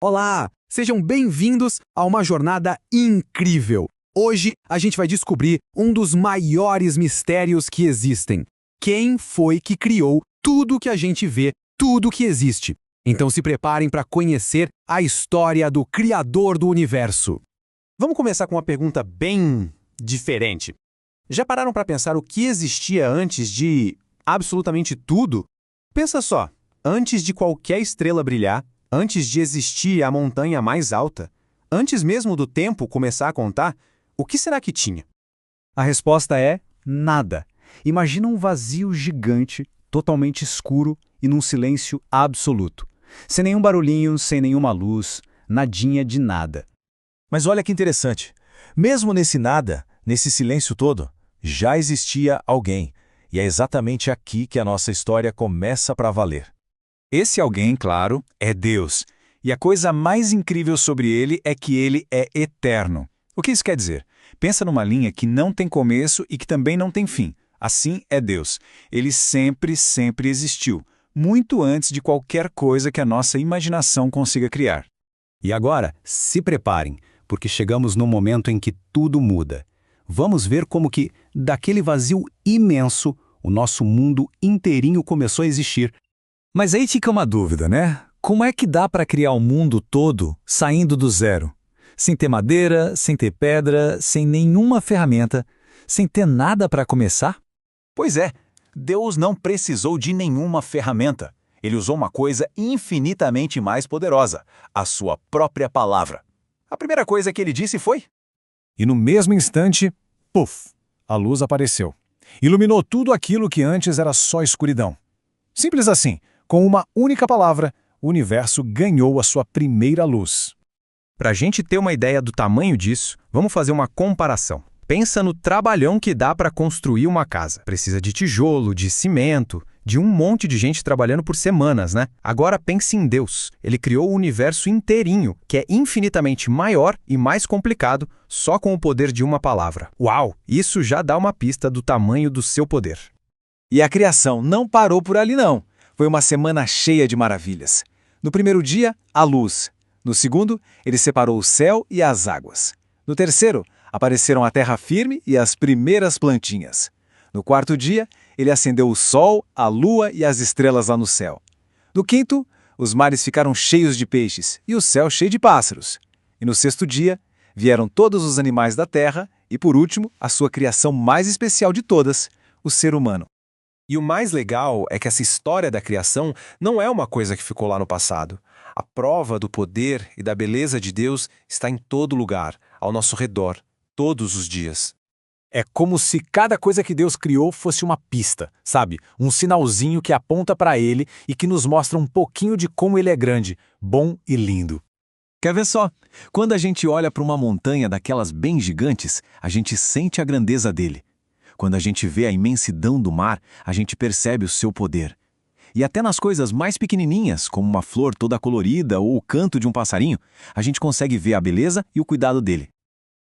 Olá, sejam bem-vindos a uma jornada incrível. Hoje a gente vai descobrir um dos maiores mistérios que existem. Quem foi que criou tudo que a gente vê, tudo que existe? Então se preparem para conhecer a história do Criador do Universo. Vamos começar com uma pergunta bem diferente. Já pararam para pensar o que existia antes de absolutamente tudo? Pensa só, antes de qualquer estrela brilhar, antes de existir a montanha mais alta, antes mesmo do tempo começar a contar, o que será que tinha? A resposta é nada. Imagina um vazio gigante, totalmente escuro e num silêncio absoluto. Sem nenhum barulhinho, sem nenhuma luz, nadinha de nada. Mas olha que interessante. Mesmo nesse nada, nesse silêncio todo, já existia alguém. E é exatamente aqui que a nossa história começa para valer. Esse alguém, claro, é Deus. E a coisa mais incrível sobre ele é que ele é eterno. O que isso quer dizer? Pensa numa linha que não tem começo e que também não tem fim. Assim é Deus. Ele sempre, sempre existiu, muito antes de qualquer coisa que a nossa imaginação consiga criar. E agora, se preparem, porque chegamos no momento em que tudo muda. Vamos ver como que, daquele vazio imenso, o nosso mundo inteirinho começou a existir. Mas aí fica uma dúvida, né? Como é que dá para criar o mundo todo saindo do zero? Sem ter madeira, sem ter pedra, sem nenhuma ferramenta, sem ter nada para começar? Pois é, Deus não precisou de nenhuma ferramenta. Ele usou uma coisa infinitamente mais poderosa, a sua própria palavra. A primeira coisa que ele disse foi... E no mesmo instante, puf, a luz apareceu. Iluminou tudo aquilo que antes era só escuridão. Simples assim, com uma única palavra, o universo ganhou a sua primeira luz. Para a gente ter uma ideia do tamanho disso, vamos fazer uma comparação. Pensa no trabalhão que dá para construir uma casa. Precisa de tijolo, de cimento, de um monte de gente trabalhando por semanas, né? Agora pense em Deus. Ele criou o universo inteirinho, que é infinitamente maior e mais complicado, só com o poder de uma palavra. Uau! Isso já dá uma pista do tamanho do seu poder. E a criação não parou por ali não. Foi uma semana cheia de maravilhas. No primeiro dia, a luz. No segundo, ele separou o céu e as águas. No terceiro, apareceram a terra firme e as primeiras plantinhas. No quarto dia, ele acendeu o sol, a lua e as estrelas lá no céu. No quinto, os mares ficaram cheios de peixes e o céu cheio de pássaros. E no sexto dia, vieram todos os animais da terra e, por último, a sua criação mais especial de todas, o ser humano. E o mais legal é que essa história da criação não é uma coisa que ficou lá no passado. A prova do poder e da beleza de Deus está em todo lugar, ao nosso redor, todos os dias. É como se cada coisa que Deus criou fosse uma pista, sabe? Um sinalzinho que aponta para Ele e que nos mostra um pouquinho de como Ele é grande, bom e lindo. Quer ver só? Quando a gente olha para uma montanha daquelas bem gigantes, a gente sente a grandeza dele. Quando a gente vê a imensidão do mar, a gente percebe o seu poder. E até nas coisas mais pequenininhas, como uma flor toda colorida ou o canto de um passarinho, a gente consegue ver a beleza e o cuidado dele.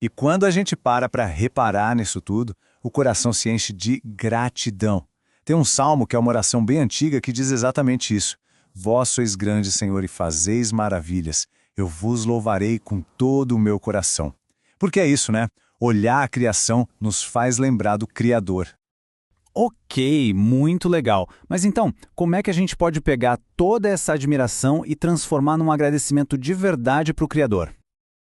E quando a gente para reparar nisso tudo, o coração se enche de gratidão. Tem um salmo que é uma oração bem antiga que diz exatamente isso. Vós sois grande, Senhor, e fazeis maravilhas. Eu vos louvarei com todo o meu coração. Porque é isso, né? Olhar a criação nos faz lembrar do Criador. Ok, muito legal. Mas então, como é que a gente pode pegar toda essa admiração e transformar num agradecimento de verdade para o Criador?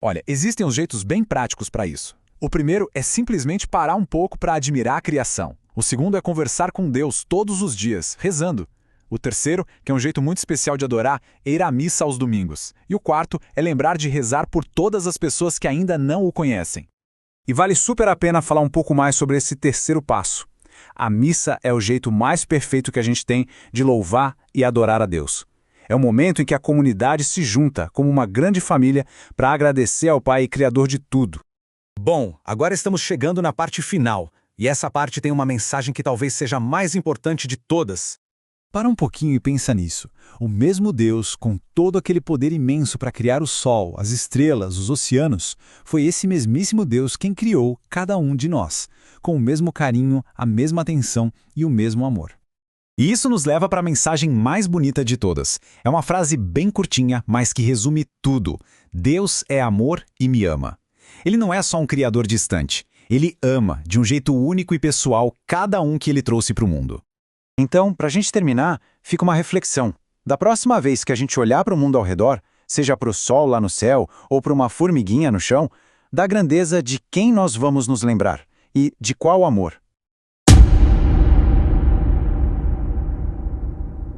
Olha, existem uns jeitos bem práticos para isso. O primeiro é simplesmente parar um pouco para admirar a criação. O segundo é conversar com Deus todos os dias, rezando. O terceiro, que é um jeito muito especial de adorar, é ir à missa aos domingos. E o quarto é lembrar de rezar por todas as pessoas que ainda não o conhecem. E vale super a pena falar um pouco mais sobre esse terceiro passo. A missa é o jeito mais perfeito que a gente tem de louvar e adorar a Deus. É o momento em que a comunidade se junta como uma grande família para agradecer ao Pai Criador de tudo. Bom, agora estamos chegando na parte final. E essa parte tem uma mensagem que talvez seja a mais importante de todas. Para um pouquinho e pensa nisso. O mesmo Deus, com todo aquele poder imenso para criar o sol, as estrelas, os oceanos, foi esse mesmíssimo Deus quem criou cada um de nós, com o mesmo carinho, a mesma atenção e o mesmo amor. E isso nos leva para a mensagem mais bonita de todas. É uma frase bem curtinha, mas que resume tudo. Deus é amor e me ama. Ele não é só um criador distante. Ele ama, de um jeito único e pessoal, cada um que ele trouxe para o mundo. Então, para a gente terminar, fica uma reflexão. Da próxima vez que a gente olhar para o mundo ao redor, seja para o sol lá no céu ou para uma formiguinha no chão, da grandeza de quem nós vamos nos lembrar e de qual amor.